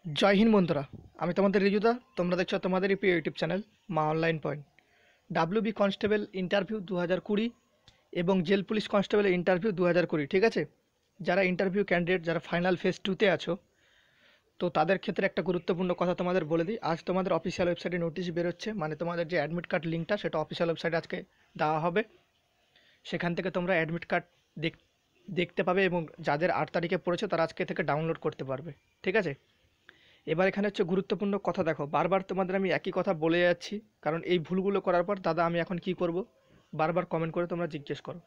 জয় হিন্দ বন্ধুরা, আমি তোমাদের রিজুদা। তোমরা দেখছো তোমাদেরই প্রিয় ইউটিউব চ্যানেল মা online point. WB constable interview 2020 এবং জেল পুলিশ কনস্টেবলের ইন্টারভিউ 2020, ঠিক আছে। যারা ইন্টারভিউ ক্যান্ডিডেট, যারা ফাইনাল ফেজ 2-তে আছো, তো তাদের ক্ষেত্রে একটা গুরুত্বপূর্ণ কথা তোমাদের বলে দিই। আজ তোমাদের অফিসিয়াল ওয়েবসাইটে নোটিশ বেরোচ্ছে, মানে তোমাদের যে অ্যাডমিট কার্ড লিঙ্কটা সেটা অফিসিয়াল ওয়েবসাইটে আজকে দেওয়া হবে। সেখান থেকে তোমরা অ্যাডমিট কার্ড দেখতে পাবে এবং যাদের 8 তারিখে পড়েছে তারা আজকে থেকে ডাউনলোড করতে পারবে, ঠিক আছে। এবার এখানে হচ্ছে গুরুত্বপূর্ণ কথা, দেখো বারবার তোমাদের আমি একই কথা বলে যাচ্ছি, কারণ এই ভুলগুলো করার পর দাদা আমি এখন কি করব বারবার কমেন্ট করে তোমরা জিজ্ঞেস করো।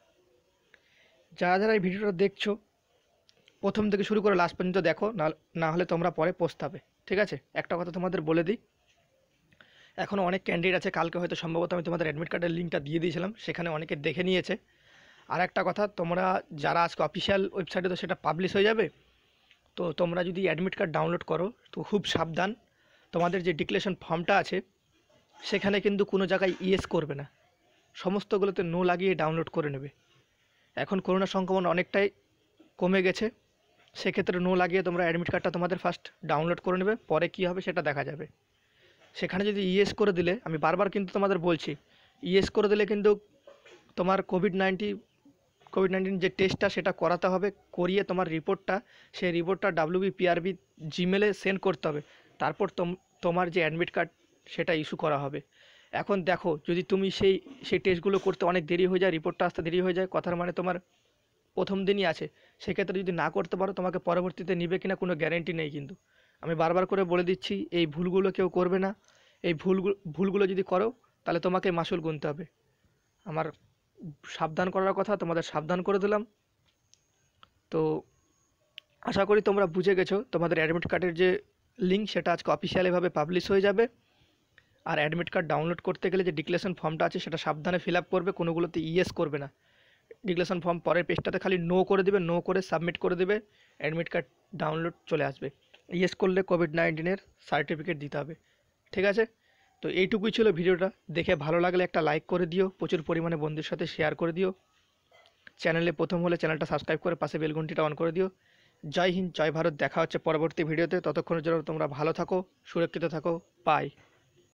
যারা যারা এই ভিডিওটা দেখছো প্রথম থেকে শুরু করে লাস্ট পর্যন্ত দেখো, না হলে তোমরা পরে পস্তাবে, ঠিক আছে। একটা কথা তোমাদের বলে দিই, এখনও অনেক ক্যান্ডিডেট আছে, কালকে হয়তো সম্ভবত আমি তোমাদের অ্যাডমিট কার্ডের লিঙ্কটা দিয়ে দিয়েছিলাম, সেখানে অনেকে দেখে নিয়েছে। আর একটা কথা, তোমরা যারা আজকে অফিসিয়াল ওয়েবসাইটে তো সেটা পাবলিশ হয়ে যাবে, তো তোমরা যদি অ্যাডমিট কার্ড ডাউনলোড করো তো খুব সাবধান। তোমাদের যে ডিক্লারেশন ফর্মটা আছে সেখানে কিন্তু কোনো জায়গায় ইয়েস করবে না, সমস্তগুলোতে নো লাগিয়ে ডাউনলোড করে নেবে। এখন করোনা সংক্রমণ অনেকটাই কমে গেছে, সেক্ষেত্রে নো লাগিয়ে তোমরা অ্যাডমিট কার্ডটা তোমাদের ফার্স্ট ডাউনলোড করে নেবে, পরে কী হবে সেটা দেখা যাবে। সেখানে যদি ইয়েস করে দিলে, আমি বারবার কিন্তু তোমাদের বলছি, ইয়েস করে দিলে কিন্তু তোমার কোভিড-19 যে টেস্টটা সেটা করাতে হবে, করিয়ে তোমার রিপোর্টটা, সেই রিপোর্টটা ডাব্লিউবিপিআরবি জিমেলে সেন্ড করতে হবে। তারপর তোমার যে অ্যাডমিট কার্ড সেটা ইস্যু করা হবে। এখন দেখো, যদি তুমি সেই টেস্টগুলো করতে অনেক দেরি হয়ে যায়, রিপোর্টটা আসতে দেরি হয়ে যায়, কথার মানে তোমার প্রথম দিনই আছে, সেক্ষেত্রে যদি না করতে পারো তোমাকে পরবর্তীতে নিবে কিনা কোনো গ্যারেন্টি নেই। কিন্তু আমি বারবার করে বলে দিচ্ছি, এই ভুলগুলো কেউ করবে না। এই ভুলগুলো যদি করো তাহলে তোমাকে মাসুল গুনতে হবে। আমার সাবধান করার কথা, তোমাদের সাবধান করে দিলাম। তো আশা করি তোমরা বুঝে গেছো। তোমাদের অ্যাডমিট কার্ডের যে লিঙ্ক সেটা আজকে অফিসিয়ালিভাবে পাবলিশ হয়ে যাবে। আর অ্যাডমিট কার্ড ডাউনলোড করতে গেলে যে ডিক্লারেশন ফর্মটা আছে সেটা সাবধানে ফিল আপ করবে, কোনোগুলোতে ইয়েস করবে না। ডিক্লারেশন ফর্ম পরের পেজটাতে খালি নো করে দেবে, নো করে সাবমিট করে দেবে, অ্যাডমিট কার্ড ডাউনলোড চলে আসবে। ইয়েস করলে কোভিড-19 সার্টিফিকেট দিতে হবে, ঠিক আছে। তো এইটুকুই ছিল ভিডিওটা। দেখে ভালো লাগলে একটা লাইক করে দিও, প্রচুর পরিমাণে বন্ধুদের সাথে শেয়ার করে দিও। চ্যানেলে প্রথম হলে চ্যানেলটা সাবস্ক্রাইব করে পাশে বেল ঘন্টিটা অন করে দিও। জয় হিন্দ, জয় ভারত। দেখা হচ্ছে পরবর্তী ভিডিওতে। ততক্ষণের জন্য তোমরা ভালো থাকো, সুরক্ষিত থাকো। বাই।